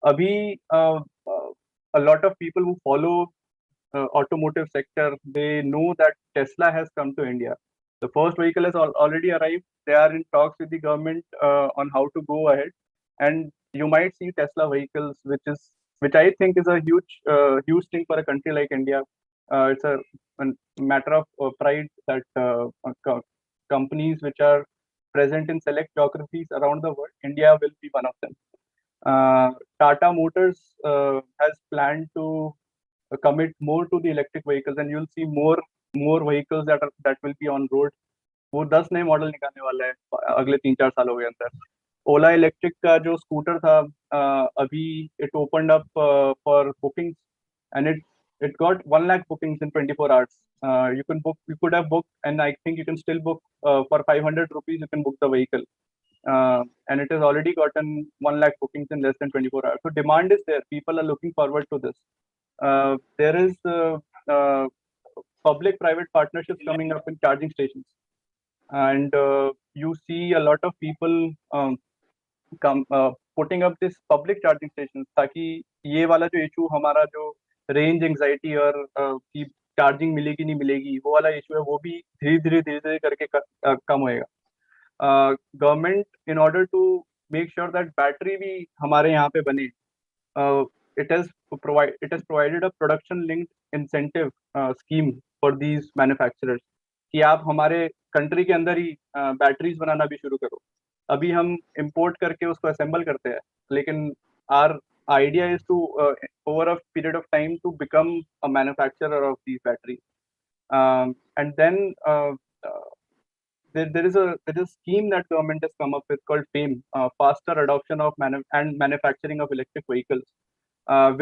अभी a lot of people who follow automotive sector, they know that Tesla has come to India. The first vehicle has already arrived. They are in talks with the government on how to go ahead, and you might see Tesla vehicles, which I think is a huge thing for a country like India. It's a matter of pride that companies which are present in select geographies around the world, India will be one of them. Tata Motors has planned to commit more to the electric vehicles, and you'll see more vehicles that will be on road. वो 10 नए model निकालने वाला है अगले 3-4 सालों के अंदर. ओला electric का जो स्कूटर था, अभी it opened up for bookings, and it got 1 lakh bookings in 24 hours. You could have booked, and I think you can still book for 500 rupees. You can book the vehicle, and it has already gotten 1 lakh bookings in less than 24 hours. So demand is there. People are looking forward to this. There is public-private partnerships coming up in charging stations, and you see a lot of people putting up this public charging stations, ताकि ये वाला जो issue हमारा जो range anxiety और कि charging मिलेगी नहीं मिलेगी, वो वाला issue है, वो भी धीरे धीरे करके कम होएगा. Government, in order to make sure that battery भी हमारे यहाँ पे बने, it has provided a production linked incentive scheme for these manufacturers कि आप हमारे कंट्री के अंदर ही बैटरीज बनाना भी शुरू करो. अभी हम इंपोर्ट करके उसको असेंबल करते हैं, लेकिन are idea is to over a period of time to become a manufacturer of these batteries, and then there is a scheme that government has come up with called FAME, faster adoption of manufacturing of electric vehicles,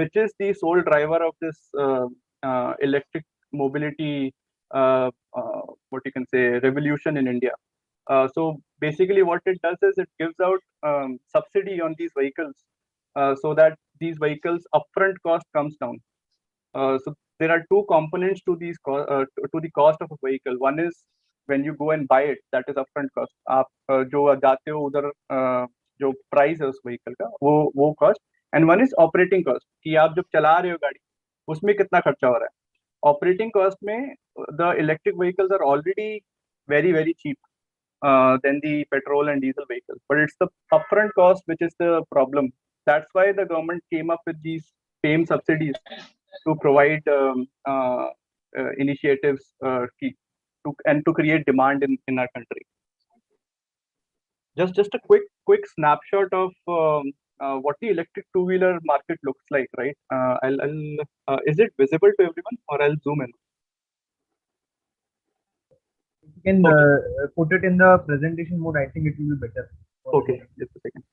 which is the sole driver of this electric mobility, what you can say, revolution in India. So basically what it does is it gives out subsidy on these vehicles, so that these vehicles upfront cost comes down. So there are two components to these to the cost of a vehicle. One is when you go and buy it, that is upfront cost. आप जो जाते हो उधर जो price है उस vehicle का, वो cost. And one is operating cost, कि आप जब चला रहे हो गाड़ी उसमें कितना खर्चा हो रहा है. ऑपरेटिंग कॉस्ट में the electric vehicles are already very cheap than the petrol and diesel vehicles, but it's the upfront cost which is the problem. That's why the government came up with these FAME subsidies to provide initiatives to create demand in our country. Just a quick snapshot of what the electric two-wheeler market looks like, right? Is it visible to everyone, or I'll zoom in? You can put it in the presentation mode. I think it will be better. Okay, just a second.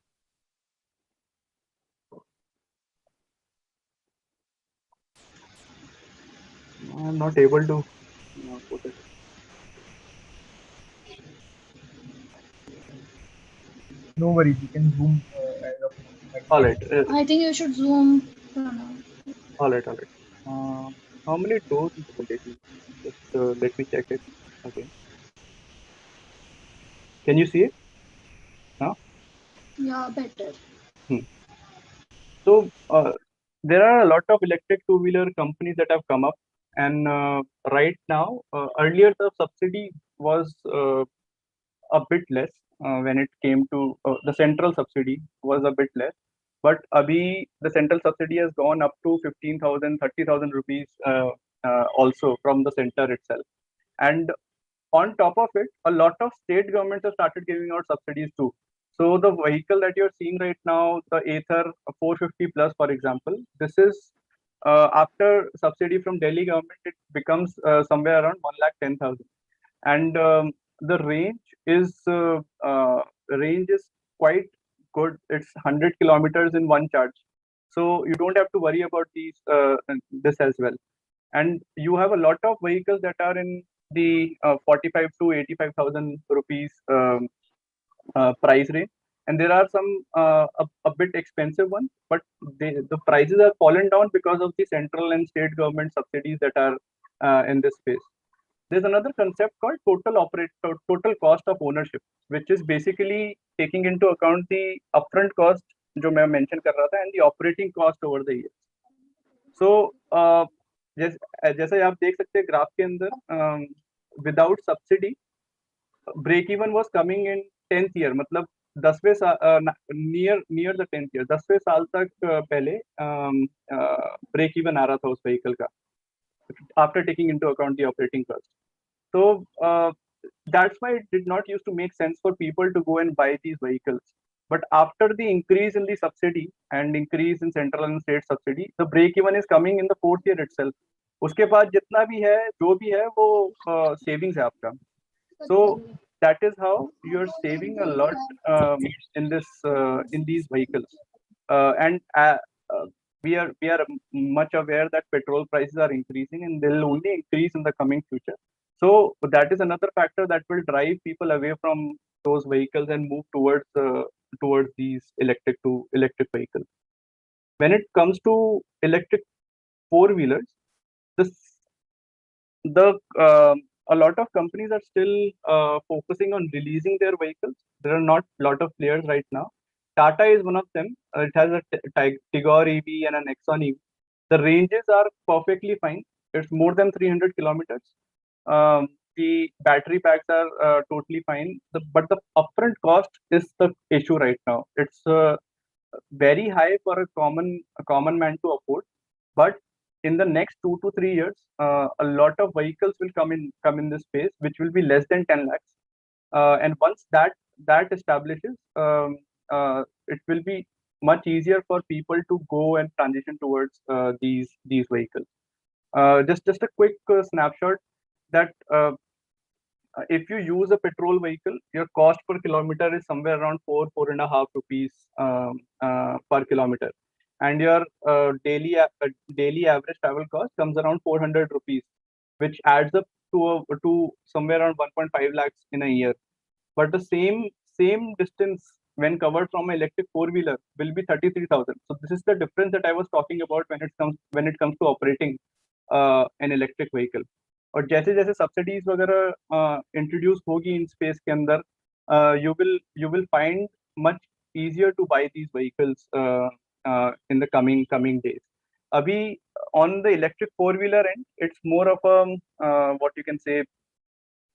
I'm not able to put it. No worries, you can zoom. All right. I think you should zoom. All right. How many doors in the presentation? Just let me check it. Okay. Can you see it? Huh? Yeah, better. So there are a lot of electric two-wheeler companies that have come up, and right now, earlier the subsidy was a bit less when it came to the central subsidy was a bit less, but abhi the central subsidy has gone up to 15,000, 30,000 rupees also from the center itself. And on top of it, a lot of state governments have started giving out subsidies too. So the vehicle that you're seeing right now, the Ather 450 plus, for example, this is after subsidy from Delhi government, it becomes somewhere around 1,10,000, and the range is quite good. It's 100 kilometers in one charge, so you don't have to worry about this as well. And you have a lot of vehicles that are in the 45 to 85,000 rupees price range, and there are some a bit expensive ones, but the prices have fallen down because of the central and state government subsidies that are in this space. There's another concept called total cost of ownership, which is basically taking into account the upfront cost जो मैं mention कर रहा था, and the operating cost over the years. So जैसे आप देख सकते हैं ग्राफ के अंदर, without subsidy break even was coming in 10th year, मतलब 10वें साल, near near the 10th year, 10वें साल तक पहले ब्रेक इवन आ रहा था उस व्हीकल का, after taking into account the operating cost. So that's why it did not used to make sense for people to go and buy these vehicles. But after the increase in the subsidy and increase in central and state subsidy, the break even is coming in the 4th year itself. उसके बाद जितना भी है, जो भी है, वो savings है आपका. So that is how you're saving a lot in these vehicles. And we are much aware that petrol prices are increasing and they'll only increase in the coming future. So that is another factor that will drive people away from those vehicles and move towards these electric vehicles. When it comes to electric four-wheelers, this the a lot of companies are still focusing on releasing their vehicles. There are not a lot of players right now. Tata is one of them. It has a Tigor EV and an Nexon EV. The ranges are perfectly fine. It's more than 300 kilometers. The battery packs are totally fine. But the upfront cost is the issue right now. It's very high for a common man to afford. But in the next 2 to 3 years, a lot of vehicles will come in this space, which will be less than 10 lakhs. And once that establishes, it will be much easier for people to go and transition towards these vehicles. Just a quick snapshot that if you use a petrol vehicle, your cost per kilometer is somewhere around 4.5 rupees per kilometer, and your daily average travel cost comes around 400 rupees, which adds up to somewhere around 1.5 lakhs in a year. But the same distance when covered from an electric four-wheeler will be 33,000. So this is the difference that I was talking about when it comes to operating an electric vehicle. और जैसे जैसे subsidies वगैरह introduce होगी in space के अंदर, you will find much easier to buy these vehicles in the coming days. अभी on the electric four-wheeler end, it's more of a what you can say,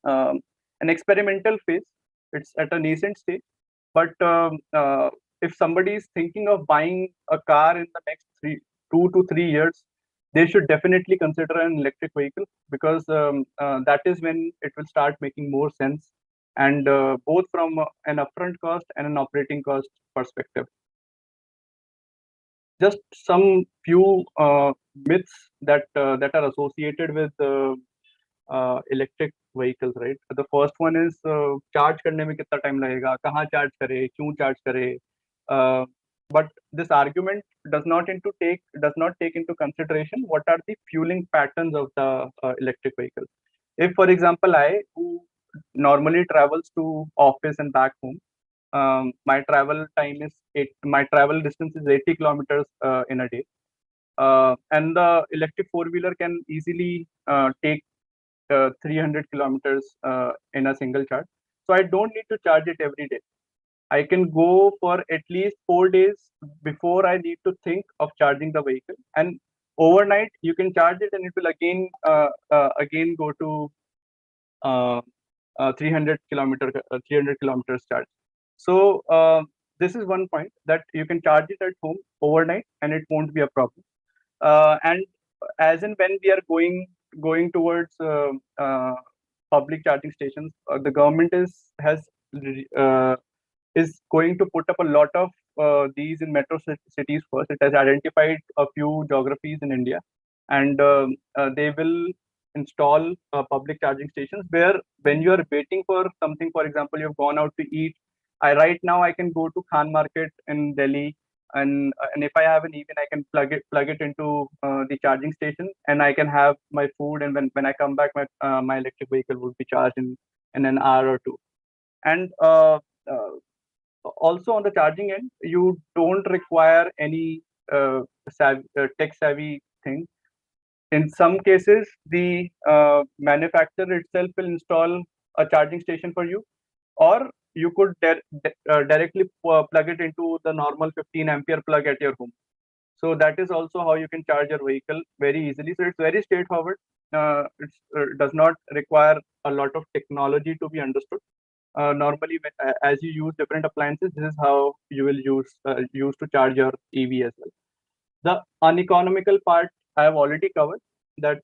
an experimental phase. It's at a nascent stage. But if somebody is thinking of buying a car in the next 2 to 3 years, they should definitely consider an electric vehicle, because that is when it will start making more sense, and both from an upfront cost and an operating cost perspective. Just some few myths that are associated with electric vehicles, right? The first one is charge करने में कितना time लगेगा, कहाँ charge करे, क्यों charge करे. But this argument does not take into consideration what are the fueling patterns of the electric vehicle. If, for example, I, who normally travels to office and back home, my travel distance is 80 kilometers in a day, and the electric four-wheeler can easily take 300 kilometers in a single charge. So I don't need to charge it every day. I can go for at least 4 days before I need to think of charging the vehicle. And overnight, you can charge it and it will again go to 300 kilometers charge. So this is one point, that you can charge it at home overnight and it won't be a problem. And as and when we are going towards public charging stations, the government is going to put up a lot of these in metro cities first. It has identified a few geographies in India, and they will install public charging stations where, when you are waiting for something, for example, you've gone out to eat. Right now I can go to Khan Market in Delhi, and if I have an EV, I can plug it into the charging station, and I can have my food. And when I come back, my electric vehicle would be charged in an hour or two. And also on the charging end, you don't require any tech savvy thing. In some cases, the manufacturer itself will install a charging station for you, or you could directly plug it into the normal 15 ampere plug at your home. So that is also how you can charge your vehicle very easily. So it's very straightforward. It does not require a lot of technology to be understood. Normally, as you use different appliances, this is how you will use to charge your EV as well. The uneconomical part I have already covered. That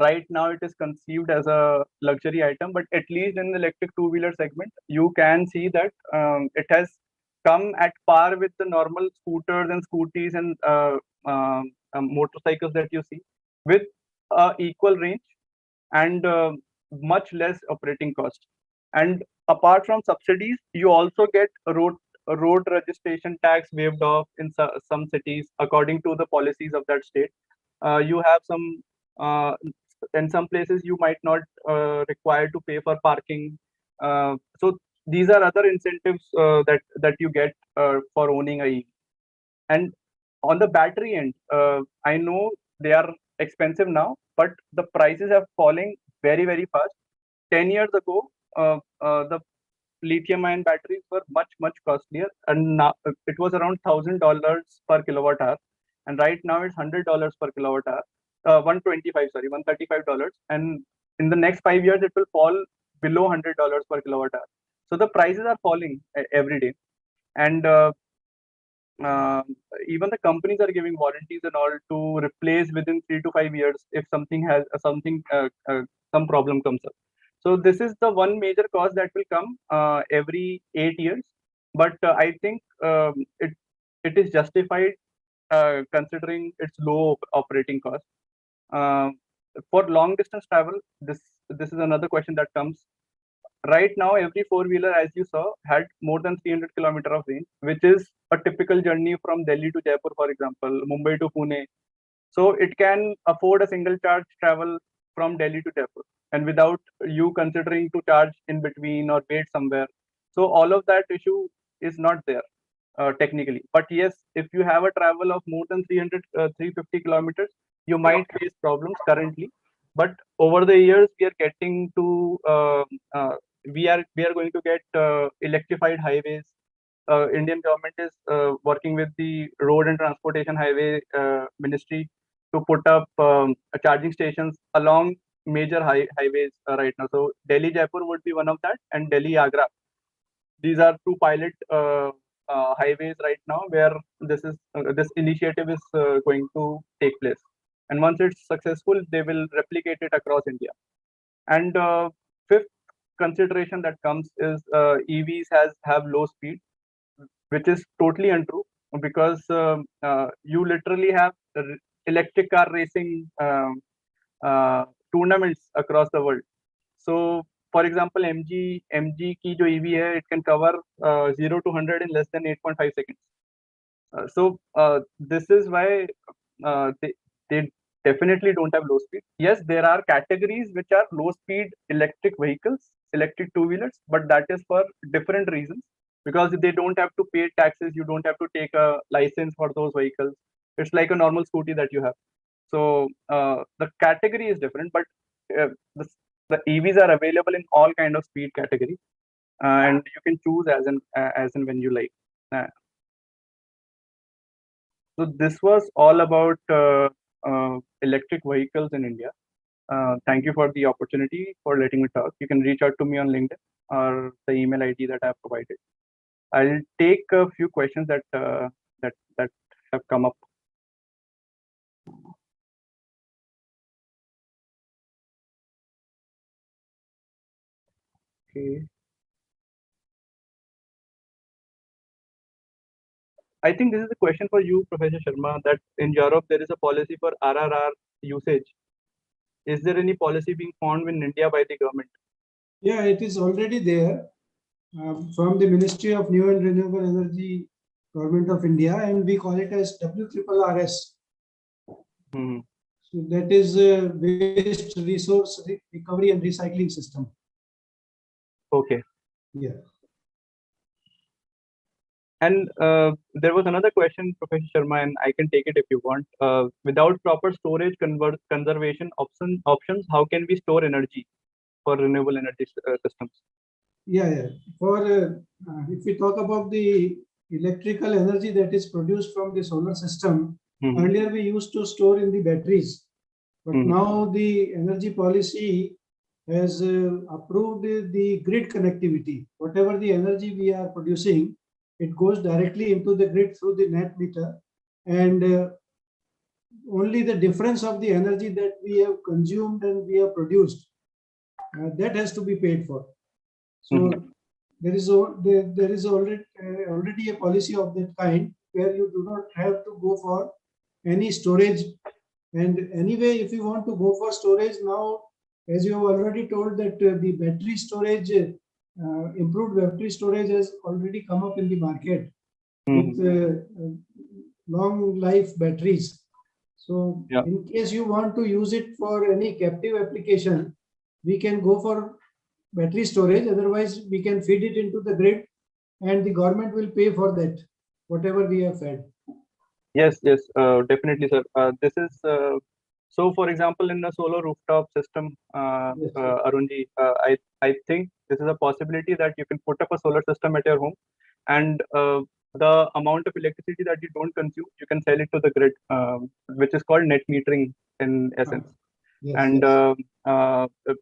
right now it is conceived as a luxury item, but at least in the electric two-wheeler segment, you can see that it has come at par with the normal scooters and scooties and motorcycles that you see, with equal range and much less operating cost. And apart from subsidies, you also get road registration tax waived off in some cities according to the policies of that state. You have some in some places you might not require to pay for parking. So these are other incentives that you get for owning a EV. And on the battery end, I know they are expensive now, but the prices have falling very fast. 10 years ago, the lithium ion batteries were much costlier, and now it was around $1,000 per kilowatt hour, and right now it's $100 per kilowatt hour. 125, sorry, $135, and in the next 5 years it will fall below $100 per kilowatt hour. So the prices are falling every day, and uh, even the companies are giving warranties and all to replace within 3 to 5 years if something has some problem comes up. So this is the one major cost that will come every 8 years, but I think it is justified considering its low operating cost. Uh, for long distance travel, this is another question that comes. Right now, every four-wheeler, as you saw, had more than 300 kilometer of range, which is a typical journey from Delhi to Jaipur, for example, Mumbai to Pune. So it can afford a single charge travel from Delhi to Jaipur, and without you considering to charge in between or wait somewhere. So all of that issue is not there technically. But yes, if you have a travel of more than 300, 350 kilometers, you might face problems currently. But over the years, we are getting to we are going to get electrified highways. Indian government is working with the Road and Transportation Highway Ministry to put up charging stations along major highways right now. So Delhi Jaipur would be one of that, and Delhi Agra. These are two pilot highways right now where this initiative is going to take place. And once it's successful, they will replicate it across India. And fifth consideration that comes is EVs have low speed, which is totally untrue, because you literally have electric car racing tournaments across the world. So, for example, MG की जो EV है, it can cover 0 to 100 in less than 8.5 seconds. So this is why they definitely don't have low speed. Yes, there are categories which are low speed electric vehicles, electric two-wheelers, but that is for different reasons, because they don't have to pay taxes. You don't have to take a license for those vehicles. It's like a normal scooty that you have. So the category is different, but the, the EVs are available in all kind of speed categories, and you can choose as and when you like. Uh, so this was all about electric vehicles in India. Thank you for the opportunity for letting me talk. You can reach out to me on LinkedIn or the email ID that I have provided. I'll take a few questions that have come up. Okay. I think this is a question for you, Professor Sharma, that in Europe there is a policy for RRR usage. Is there any policy being formed in India by the government? Yeah, it is already there from the Ministry of New and Renewable Energy, Government of India, and we call it as WRRS. Hmm. So that is a waste resource recovery and recycling system. Okay. Yeah. And there was another question, Professor Sharma, and I can take it if you want. Without proper storage conservation options, how can we store energy for renewable energy systems? Yeah. For if we talk about the electrical energy that is produced from the solar system, earlier we used to store in the batteries, but now the energy policy has approved the grid connectivity. Whatever the energy we are producing, it goes directly into the grid through the net meter, and only the difference of the energy that we have consumed and we have produced, that has to be paid for. So there is already a policy of that kind where you do not have to go for any storage. And anyway, if you want to go for storage now, as you have already told that the battery storage, improved battery storage has already come up in the market with long life batteries. So in case you want to use it for any captive application, we can go for battery storage. Otherwise, we can feed it into the grid and the government will pay for that, whatever we have fed. Yes, definitely, sir. This is so. For example, in a solar rooftop system, Yes. Arunji, I think this is a possibility that you can put up a solar system at your home, and the amount of electricity that you don't consume, you can sell it to the grid, which is called net metering in essence. Yes, And yes.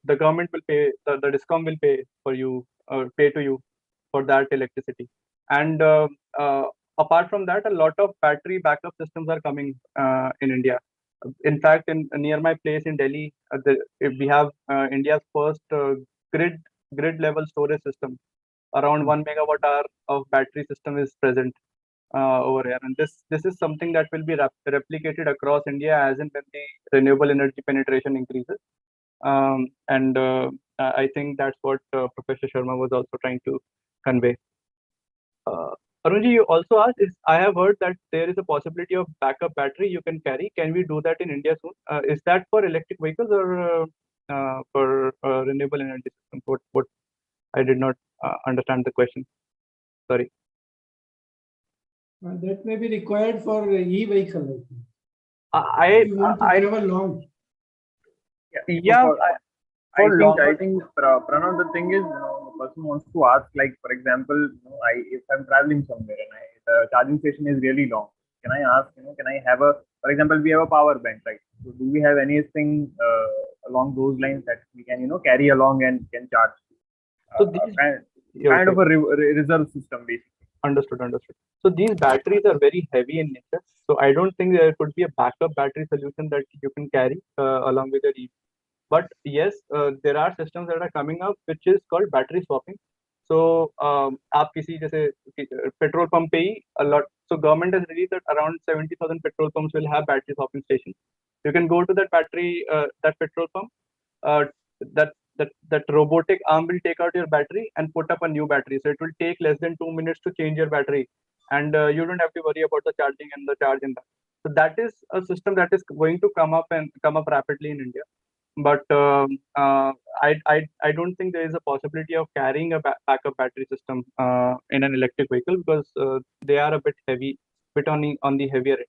the government will pay, the discom will pay for you, pay to you for that electricity. And apart from that, a lot of battery backup systems are coming in India. In fact, in near my place in Delhi, we have India's first grid level storage system. Around 1 megawatt hour of battery system is present over here, and this is something that will be replicated across India as and when the renewable energy penetration increases. And I think that's what Professor Sharma was also trying to convey. Arunji, you also asked, I have heard that there is a possibility of backup battery you can carry. Can we do that in India soon? Is that for electric vehicles or for renewable energy systems? What I did not understand the question. Sorry. That may be required for e-vehicle. I You want to travel long. Yeah, I think Pranav, the thing is, the person wants to ask, like, for example, if I'm traveling somewhere and the charging station is really long, can I ask, can I have for example, we have a power bank, right? So do we have anything along those lines that we can, carry along and can charge? So these kind of a reserve system, basically. Understood. So these batteries are very heavy in nature. So I don't think there could be a backup battery solution that you can carry along with your EV. But yes, there are systems that are coming up which is called battery swapping. So आप किसी जैसे petrol pump पे ही a lot. So government has released that around 70,000 petrol pumps will have battery swapping stations. You can go to that petrol pump. That robotic arm will take out your battery and put up a new battery. So it will take less than 2 minutes to change your battery, and you don't have to worry about the charging and the charge in that. So that is a system that is going to come up rapidly in India. But I don't think there is a possibility of carrying a backup battery system in an electric vehicle because they are a bit heavy, bit on the heavier end.